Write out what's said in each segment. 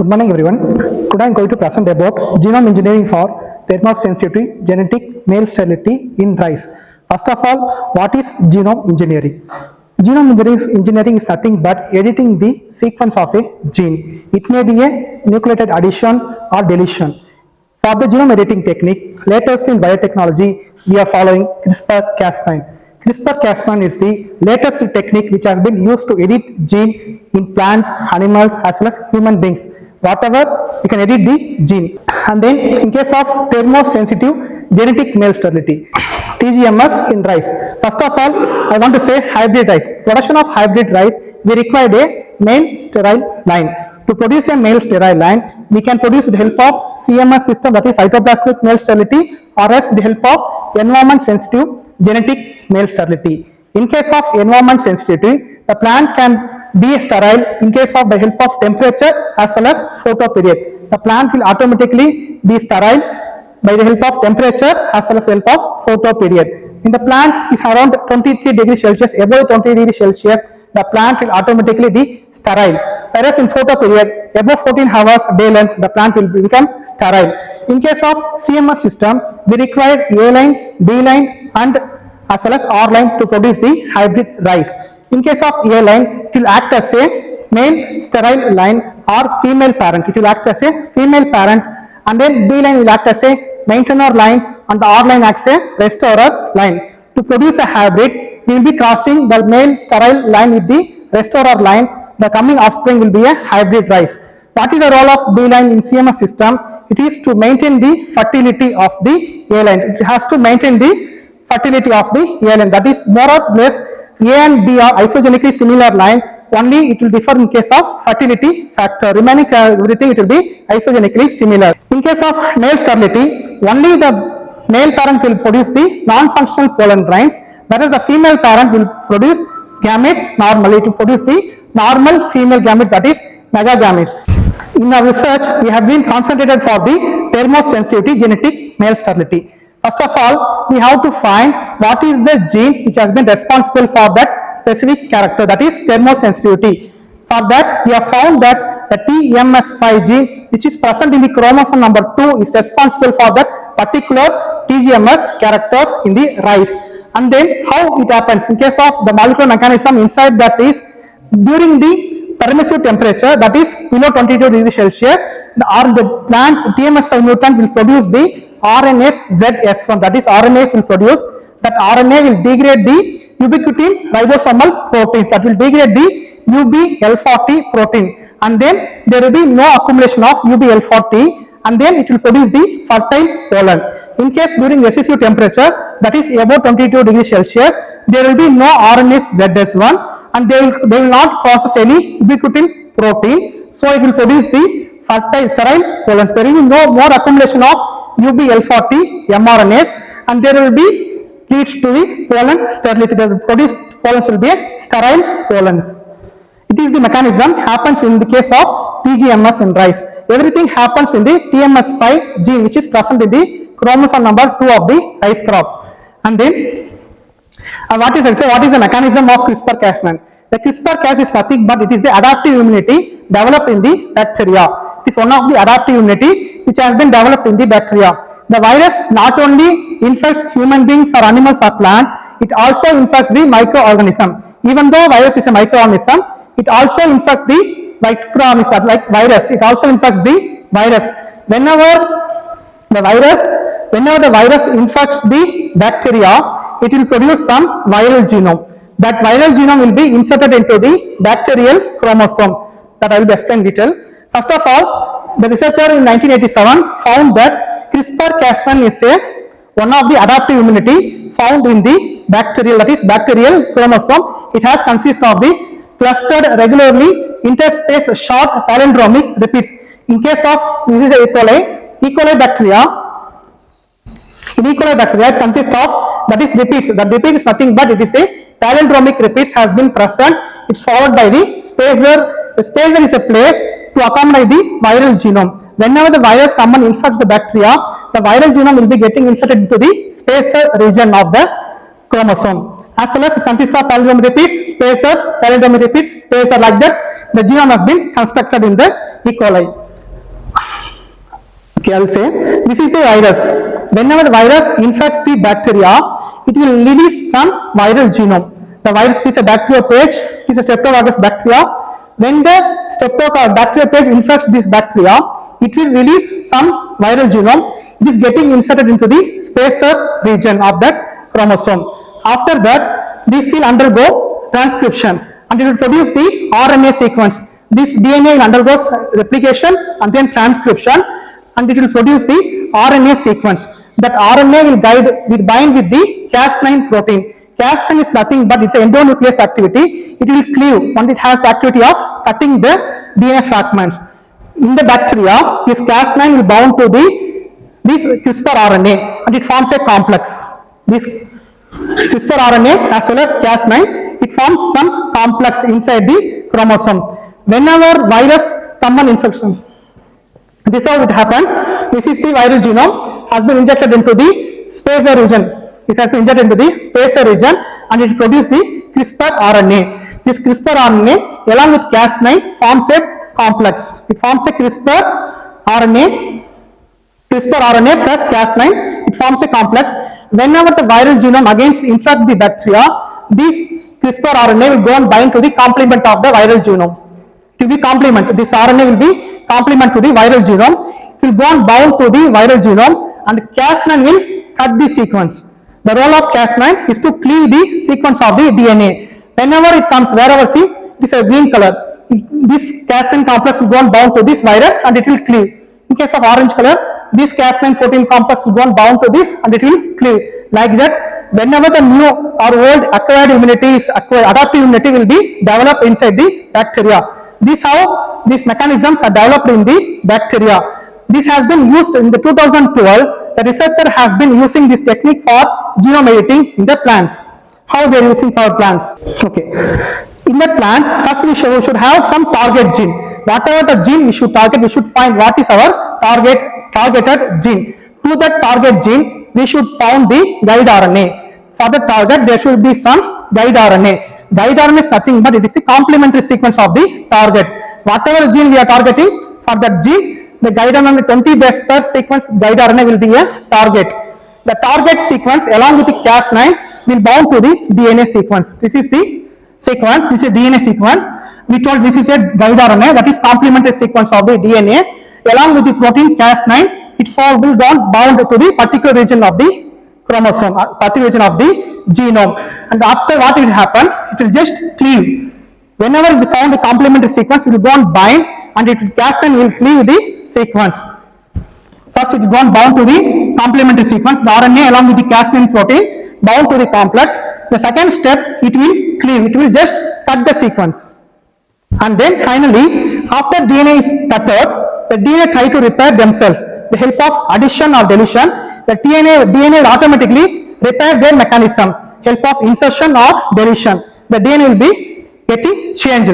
Good morning everyone. Today I am going to present about genome engineering for thermosensitivity, genetic male sterility in rice. First of all, what is genome engineering? Genome engineering is nothing but editing the sequence of a gene. It may be a nucleotide addition or deletion. For the genome editing technique, latest in biotechnology, we are following CRISPR-Cas9. CRISPR-Cas9 is the latest technique which has been used to edit gene in plants, animals as well as human beings. Whatever, you can edit the gene. And then in case of thermosensitive genetic male sterility, TGMS in rice. First of all, I want to say hybrid rice. Production of hybrid rice, we require a male sterile line. To produce a male sterile line, we can produce with the help of CMS system, that is cytoplasmic male sterility, or else with the help of environment sensitive genetic male sterility. In case of environment sensitivity, the plant can be sterile in case of by help of temperature as well as photoperiod. The plant will automatically be sterile by the help of temperature as well as help of photoperiod. When the plant is around 23 degrees Celsius, above 20 degrees Celsius, the plant will automatically be sterile. Whereas in photoperiod, above 14 hours day length, the plant will become sterile. In case of CMS system, we require A line, B line and as well as R line to produce the hybrid rice. In case of A line, it will act as a male sterile line or female parent. It will act as a female parent, and then B line will act as a maintainer line and the R line acts as a restorer line. To produce a hybrid, we will be crossing the male sterile line with the restorer line. The coming offspring will be a hybrid rice. What is the role of B line in CMS system? It is to maintain the fertility of the A line. It has to maintain the fertility of the A line. That is more or less A and B are isogenically similar line. Only it will differ in case of fertility factor. Remaining everything it will be isogenically similar. In case of male sterility, only the male parent will produce the non-functional pollen grains, whereas the female parent will produce gametes normally to produce the normal female gametes, that is megagametes. In our research, we have been concentrated for the thermosensitivity genetic male sterility. First of all, we have to find what is the gene which has been responsible for that specific character, that is thermosensitivity. For that, we have found that the TMS5 gene, which is present in the chromosome number 2, is responsible for that particular TGMS characters in the rice. And then how it happens in case of the molecular mechanism inside that is, during the permissive temperature, that is below 22 degrees Celsius, the plant TMS5 mutant will produce the RNase ZS1, that is RNase will produce, that RNA will degrade the ubiquitin ribosomal proteins, that will degrade the UBL40 protein, and then there will be no accumulation of UBL40, and then it will produce the fertile pollen. In case during excessive temperature, that is above 22 degrees Celsius, there will be no RNase ZS1 and they will not process any ubiquitin protein, so it will produce the fertile sterile pollens. There will be no more accumulation of UBL40 mRNAs and there will be leads to the pollen sterility. The produced pollens will be sterile pollens. It is the mechanism happens in the case of TGMS in rice. Everything happens in the TMS5 gene, which is present in the chromosome number 2 of the rice crop. And then what is the mechanism of CRISPR-Cas9? The CRISPR-Cas is nothing but it is the adaptive immunity developed in the bacteria. It is one of the adaptive immunity which has been developed in the bacteria. The virus not only infects human beings or animals or plant, it also infects the microorganism. Even though virus is a microorganism, it also infects the microorganism like virus. It also infects the virus. Whenever the virus infects the bacteria, it will produce some viral genome. That viral genome will be inserted into the bacterial chromosome. That I will explain in detail. First of all, the researcher in 1987 found that CRISPR-Cas9 is one of the adaptive immunity found in the bacterial, that is bacterial chromosome. It has consist of the clustered regularly interspaced short palindromic repeats. In case of this is E. coli bacteria, in E. coli bacteria it consists of that is repeats. The repeat is nothing but it is a palindromic repeats has been present. It's followed by the spacer. The spacer is a place to accommodate the viral genome. Whenever the virus comes and infects the bacteria, the viral genome will be getting inserted into the spacer region of the chromosome. As well as it consists of palindrome repeats, spacer, palindrome repeats, spacer, like that. The genome has been constructed in the E. coli. Okay, I will say this is the virus. Whenever the virus infects the bacteria, it will release some viral genome. The virus is a bacteria page, is a streptococcus bacteria. When the streptococcus bacteria page infects this bacteria, it will release some viral genome. It is getting inserted into the spacer region of that chromosome. After that, this will undergo transcription and it will produce the RNA sequence. This DNA will undergo replication and then transcription, and it will produce the RNA sequence. That RNA will bind with the Cas9 protein. Cas9 is nothing but it's an endonuclease activity. It will cleave and it has the activity of cutting the DNA fragments. In the bacteria, this Cas9 will bound to this CRISPR RNA and it forms a complex. This CRISPR RNA as well as Cas9, it forms some complex inside the chromosome. Whenever virus come on infection, this is how it happens. This is the viral genome has been injected into the spacer region. This has been injected into the spacer region and it produces the CRISPR RNA. This CRISPR RNA along with Cas9 forms a complex. It forms a CRISPR RNA plus Cas9. It forms a complex. Whenever the viral genome again infects the bacteria, this CRISPR RNA will go and bind to the complement of the viral genome. To be complement, this RNA will be complement to the viral genome. It will go and bound to the viral genome and Cas9 will cut the sequence. The role of Cas9 is to cleave the sequence of the DNA. Whenever it comes, wherever see, this is a green color. This Cas9 complex will go and bound to this virus and it will cleave. In case of orange color, this Cas9 protein complex will go and bound to this and it will cleave. Like that, whenever the new or old acquired immunity is acquired, adaptive immunity will be developed inside the bacteria. This how these mechanisms are developed in the bacteria. This has been used in the 2012. The researcher has been using this technique for genome editing in the plants. How they are using for plants? Okay. In the plant, first we should have some target gene. Whatever the gene we should target, we should find what is our targeted gene. To that target gene, we should found the guide RNA. For the target, there should be some guide RNA. Guide RNA is nothing but it is the complementary sequence of the target. Whatever gene we are targeting, for that gene, the guide RNA 20 base pair sequence guide RNA will be a target. The target sequence along with the Cas9 will bound to the DNA sequence. This is the sequence, this is DNA sequence. We told this is a guide RNA, that is complementary sequence of the DNA. Along with the protein Cas9, it will bound to the particular region of the chromosome, particular region of the genome, and after what will happen, it will just cleave. Whenever we found the complementary sequence, it will go and bind and Cas9 will cleave the sequence. First it will go and bound to the complementary sequence, the RNA along with the Cas9 protein bound to the complex. The second step, it will cleave, it will just cut the sequence. And then finally, after DNA is cut out, the DNA try to repair themselves. With the help of addition or deletion, the DNA will automatically repair their mechanism, help of insertion or deletion. The DNA will be getting changed.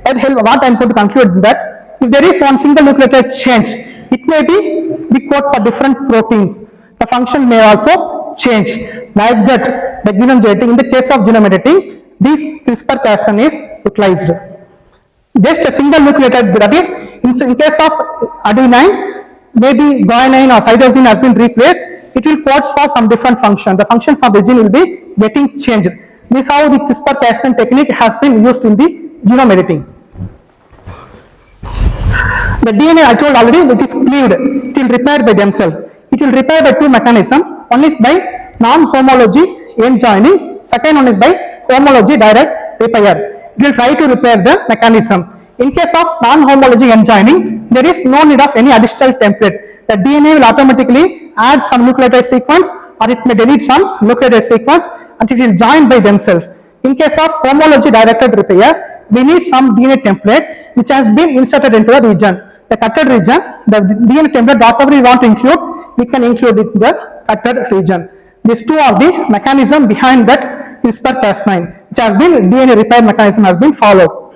What I am going to conclude that if there is one single nucleotide change, it may be code for different proteins. The function may also change. Like that, the genome editing, in the case of genome editing, this CRISPR-Cas9 is utilized. Just a single nucleotide, that is, in case of adenine, maybe guanine or cytosine has been replaced, it will code for some different function. The functions of the gene will be getting changed. This is how the CRISPR-Cas9 technique has been used in the genome editing. The DNA, I told already, it is cleaved. It will repair by themselves. It will repair by two mechanisms. One is by non-homology end joining. Second one is by homology direct repair. It will try to repair the mechanism. In case of non-homology end joining, there is no need of any additional template. The DNA will automatically add some nucleotide sequence or it may delete some nucleotide sequence and it will join by themselves. In case of homology directed repair, we need some DNA template which has been inserted into the region. The cutted region, the DNA template, whatever we want to include, we can include it in the cutted region. These two are the mechanism behind that CRISPR-Cas9, which has been DNA repair mechanism has been followed.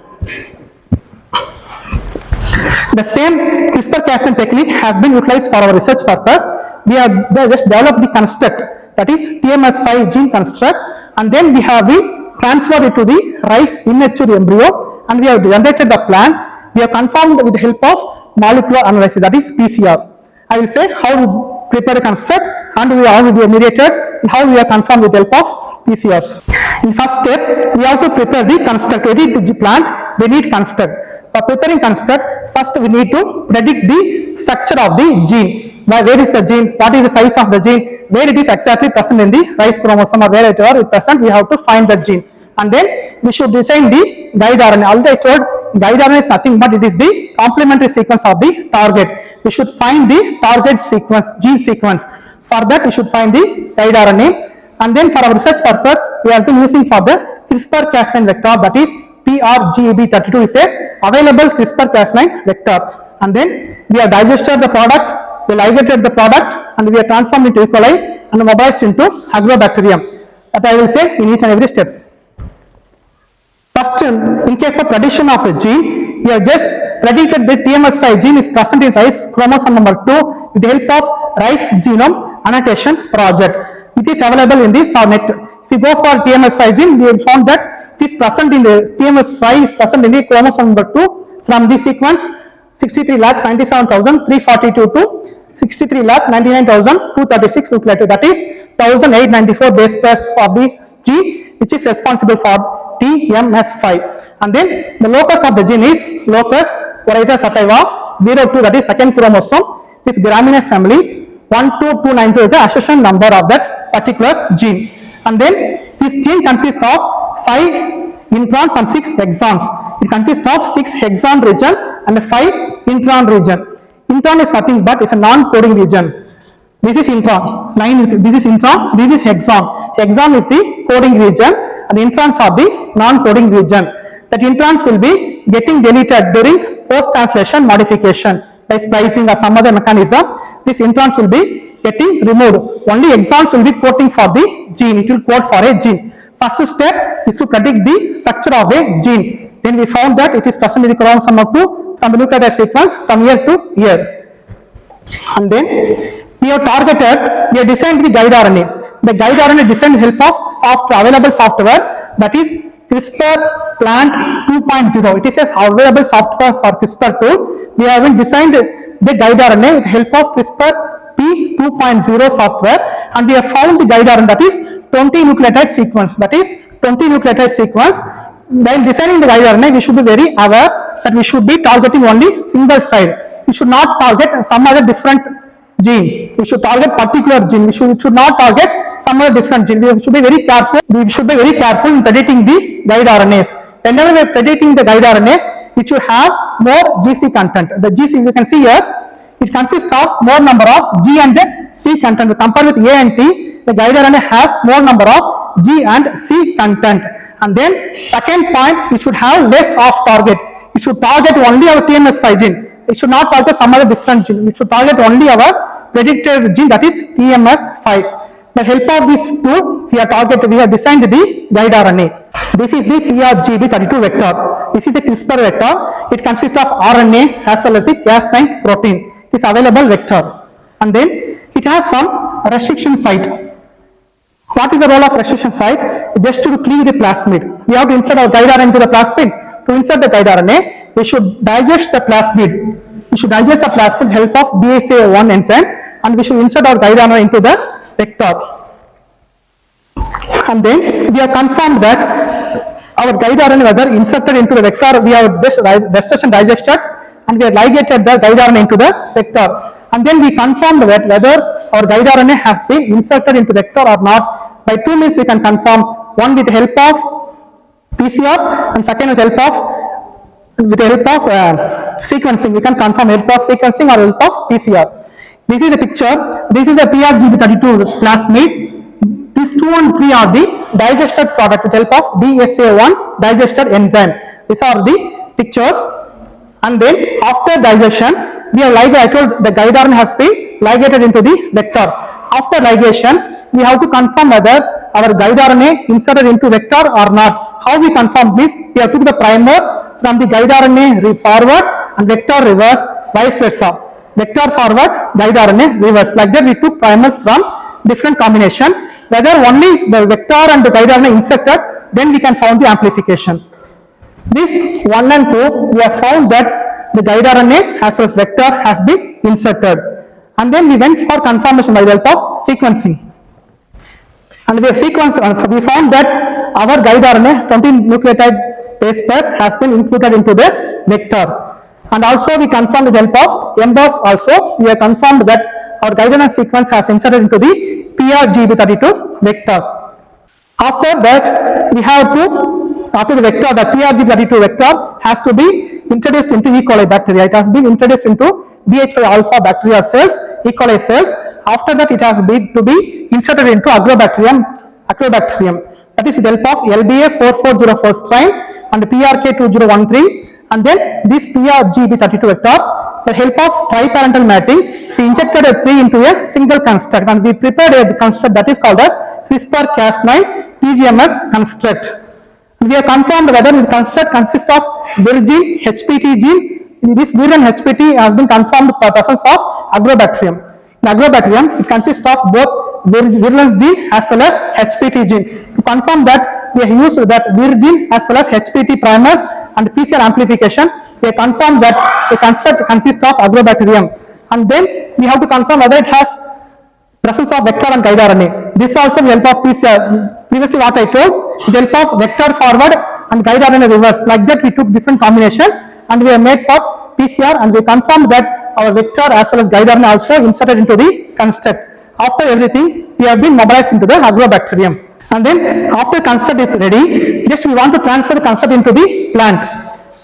The same CRISPR-Cas9 technique has been utilized for our research purpose. We have just developed the construct, that is TMS5 gene construct, and then we have been transferred it to the rice immature embryo, and we have generated the plant. We have confirmed with the help of molecular analysis, that is PCR. I will say how we prepare the construct and how we are mediated and how we are confirmed with the help of PCRs. In first step, we have to prepare the construct. To edit the plant, we need construct. For preparing construct, first we need to predict the structure of the gene. Where is the gene? What is the size of the gene? Where it is exactly present in the rice chromosome or where it is present, we have to find that gene. And then we should design the guide RNA. Already I told guide RNA is nothing but it is the complementary sequence of the target. We should find the target sequence, gene sequence. For that, we should find the guide RNA. And then for our research purpose, we have been using for the CRISPR-Cas9 vector, that is PRGEB32 is a available CRISPR-Cas9 vector. And then we have digested the product, we ligated the product, and we are transformed into E. coli and mobilized into Agrobacterium. That I will say in each and every steps. First, in case of prediction of a gene, we have just predicted that TMS5 gene is present in rice chromosome number 2 with the help of Rice Genome Annotation Project. It is available in the SARnet. If you go for TMS5 gene, we have found that it is present in the TMS5 is present in the chromosome number 2 from the sequence 63,97,342 to 63,99,236 nucleotide. That is 1,894 base pairs of the gene which is responsible for TMS5. And then the locus of the gene is locus oryza sativa 02, that is second chromosome. This graminase family 12290 is the accession number of that particular gene. And then this gene consists of 5 introns and 6 exons. It consists of 6 exon region and 5 intron region. Intron is nothing but it's a non-coding region. This is intron, this is intron, this is exon. Exon is the coding region and introns are the non-coding region. That introns will be getting deleted during post-translation modification by splicing or some other mechanism. These introns will be getting removed. Only exons will be coding for the gene. It will code for a gene. First step is to predict the structure of a gene. Then we found that it is present in the chromosome number 2 from the nucleotide sequence from year to year. And then we have targeted, we have designed the guide RNA. The guide RNA designed with help of available software, that is CRISPR Plant 2.0. It is a available software for CRISPR tool. We have designed the guide RNA with help of CRISPR P2.0 software, and we have found the guide RNA, that is 20 nucleotide sequence. That is 20 nucleotide sequence. While designing the guide RNA, we should be very aware that we should be targeting only single side. We should not target some other different gene. We should target particular gene. We should not target some other different gene. We should be very careful. We should be very careful in predicting the guide RNAs. Whenever we are predicting the guide RNA, it should have more GC content. The GC, you can see here, it consists of more number of G and C content. Compared with A and T, the guide RNA has more number of G and C content. And then second point, it should have less off target. It should target only our TMS5 gene. It should not target some other different gene. It should target only our predicted gene, that is TMS5. With the help of this tool, we have designed the guide RNA. This is the PRGEB32 vector. This is a CRISPR vector. It consists of RNA as well as the Cas9 protein. It is available vector. And then it has some restriction site. What is the role of restriction site? Just to cleave the plasmid. We have to insert our guide RNA into the plasmid. To insert the guide RNA, we should digest the plasmid. We should digest the plasmid with help of BSA1 enzyme, and we should insert our guide RNA into the vector. And then we have confirmed that our guide RNA, whether inserted into the vector, we have just digested, and we have ligated the guide RNA into the vector. And then we confirmed that whether our guide RNA has been inserted into vector or not. By two means we can confirm: one with the help of PCR, and second with the help of sequencing. We can confirm help of sequencing or help of PCR. This is the picture. This is a PRGEB32 plasmid. These 2 and 3 are the digested product with help of BSA1 digested enzyme. These are the pictures. And then after digestion, we have ligated. I told the guide RNA has been ligated into the vector. After ligation, we have to confirm whether our guide RNA inserted into vector or not. How we confirm this? We have took the primer from the guide RNA forward and vector reverse, vice versa. Vector forward, guide RNA reverse. Like that, we took primers from different combination. Whether only the vector and the guide RNA inserted, then we can find the amplification. This 1 and 2, we have found that the guide RNA as well as vector has been inserted. And then we went for confirmation by the help of sequencing. And we found that our guide RNA 20 nucleotide base pairs has been included into the vector. And also we confirmed with the help of emboss also, we have confirmed that our guide RNA sequence has inserted into the PRGB32 vector. After that, we have to, after the vector, the PRGB32 vector has to be introduced into E. coli bacteria. It has been introduced into BH5 alpha bacteria cells, E. coli cells. After that, it has been to be inserted into Agrobacterium, that is with the help of LBA 4404 strain and PRK2013. And then this PRGB32 vector, with the help of triparental matting, we injected a 3 into a single construct, and we prepared a construct that is called as CRISPR-Cas9 TGMS construct. We have confirmed whether the construct consists of vir gene, HPT gene. This vir and HPT has been confirmed by presence of Agrobacterium. In Agrobacterium, it consists of both virulence gene as well as HPT gene. To confirm that, we have used that vir gene as well as HPT primers and PCR amplification. We have confirmed that the construct consists of Agrobacterium. And then we have to confirm whether it has presence of vector and guide RNA. This also with help of PCR. Previously what I told, with help of vector forward and guide RNA reverse. Like that we took different combinations and we have made for PCR, and we confirmed that our vector as well as guide RNA also inserted into the construct. After everything, we have been mobilized into the Agrobacterium. And then after construct is ready, just we want to transfer the construct into the plant.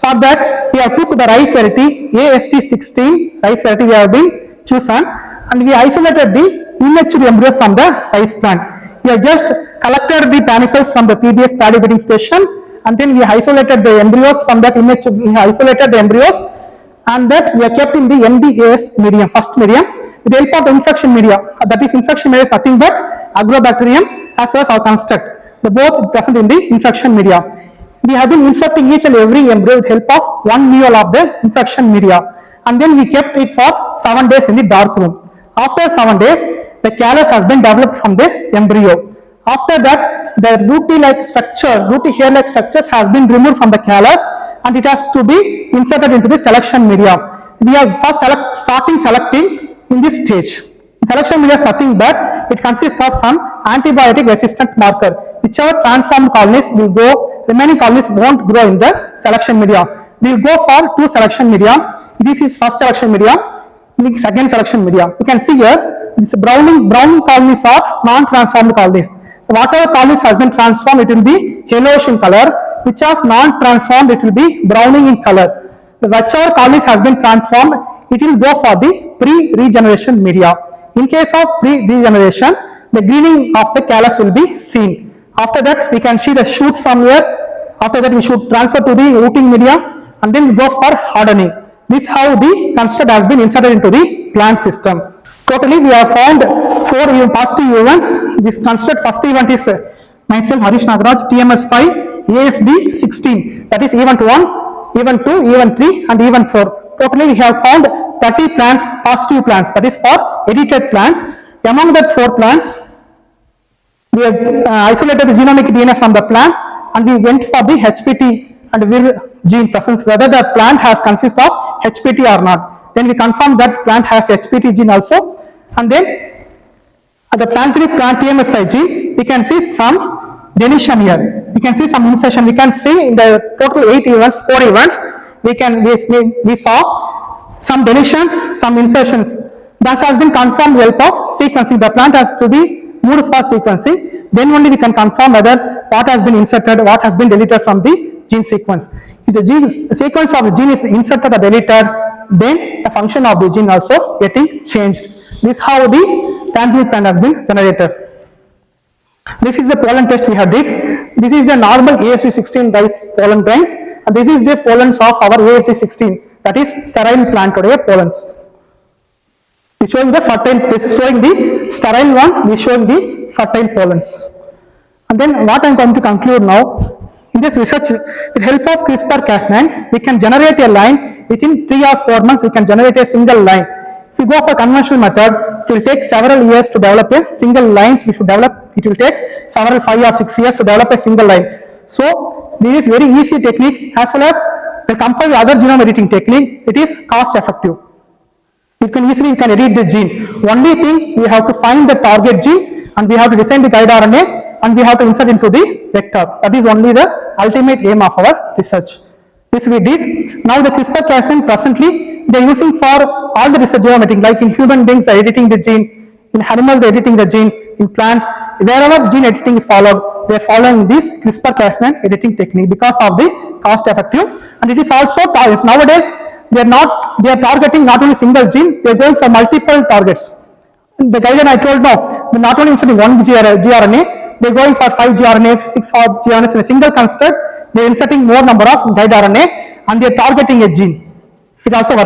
For that, we have took the rice variety AST16 rice variety we have been chosen, and we isolated the immature embryos from the rice plant. We have just collected the panicles from the PBS paddy breeding station, and then we isolated the embryos from that immature. We isolated the embryos, and that we are kept in the MDAS medium, first medium, with the help of the infection media. That is, infection media is nothing but Agrobacterium as well as our construct. The both present in the infection media. We have been infecting each and every embryo with help of 1 ml of the infection media, and then we kept it for 7 days in the dark room. After 7 days, the callus has been developed from the embryo. After that, the rooty hair-like structures has been removed from the callus, and it has to be inserted into the selection media. We are first starting selecting in this stage. Selection media is nothing but it consists of some antibiotic resistant marker. Whichever transformed colonies will go, remaining colonies won't grow in the selection media. We will go for 2 selection media. This is first selection media, second selection media. You can see here, it's brown colonies are non-transformed colonies. Whatever colonies has been transformed, it will be yellowish in color. Which are non-transformed, it will be browning in color. Whichever colonies has been transformed, it will go for the pre-regeneration media. In case of pre-regeneration, the greening of the callus will be seen. After that, we can see the shoot from here. After that, we should transfer to the rooting media, and then we go for hardening. This is how the construct has been inserted into the plant system. Totally, we have found 4 positive events. This construct first event is myself, Harish Nagaraj, TMS5, ASB 16. That is event 1, event 2, event 3, and event 4. Totally, we have found 30 plants, positive plants. That is for edited plants. Among that 4 plants, we have isolated the genomic DNA from the plant, and we went for the HPT and vir gene presence, whether the plant has consist of HPT or not. Then we confirm that plant has HPT gene also, and then at the plant 3 plant TMS5 gene, we can see some deletion here. We can see some insertion. We can see in the total 8 events, 4 events, we saw some deletions, some insertions. That has been confirmed with help of sequencing. The plant has to be moved for sequencing. Then only we can confirm whether what has been inserted, what has been deleted from the gene sequence. If the sequence of the gene is inserted or deleted, then the function of the gene also getting changed. This is how the transgenic plant has been generated. This is the pollen test we have did. This is the normal ASD16 rice pollen grains, and this is the pollens of our ASD16, that is sterile plant pollens. We showing the fertile. This is showing the sterile one. We showing the fertile pollens. And then what I am going to conclude now. In this research, with help of CRISPR-Cas9, we can generate a line within 3 or 4 months. We can generate a single line. If you go for conventional method, it will take several years to develop a single lines. We should develop. It will take several 5 or 6 years to develop a single line. So this is very easy technique, as well as the compared with other genome editing technique, it is cost effective. You can easily edit the gene. Only thing, we have to find the target gene and we have to design the guide RNA and we have to insert into the vector. That is only the ultimate aim of our research. This we did. Now the CRISPR-Cas9 presently they are using for all the research genomics, like in human beings they are editing the gene, in animals they are editing the gene, in plants, wherever gene editing is followed, they are following this CRISPR-Cas9 editing technique because of the cost effective, and it is also nowadays they are targeting not only single gene, they are going for multiple targets. The guideline I told now, they're not only inserting one gRNA, they're going for 5 gRNAs, 6 gRNAs in a single construct, they're inserting more number of guide RNA and they're targeting a gene. It also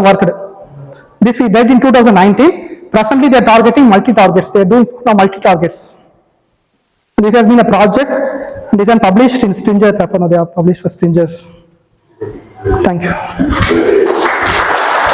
worked. This we did in 2019. Presently they are targeting multi-targets, they are doing multi-targets. This has been a project, and this is published in Stringer, they are published for Stringers. Thank you.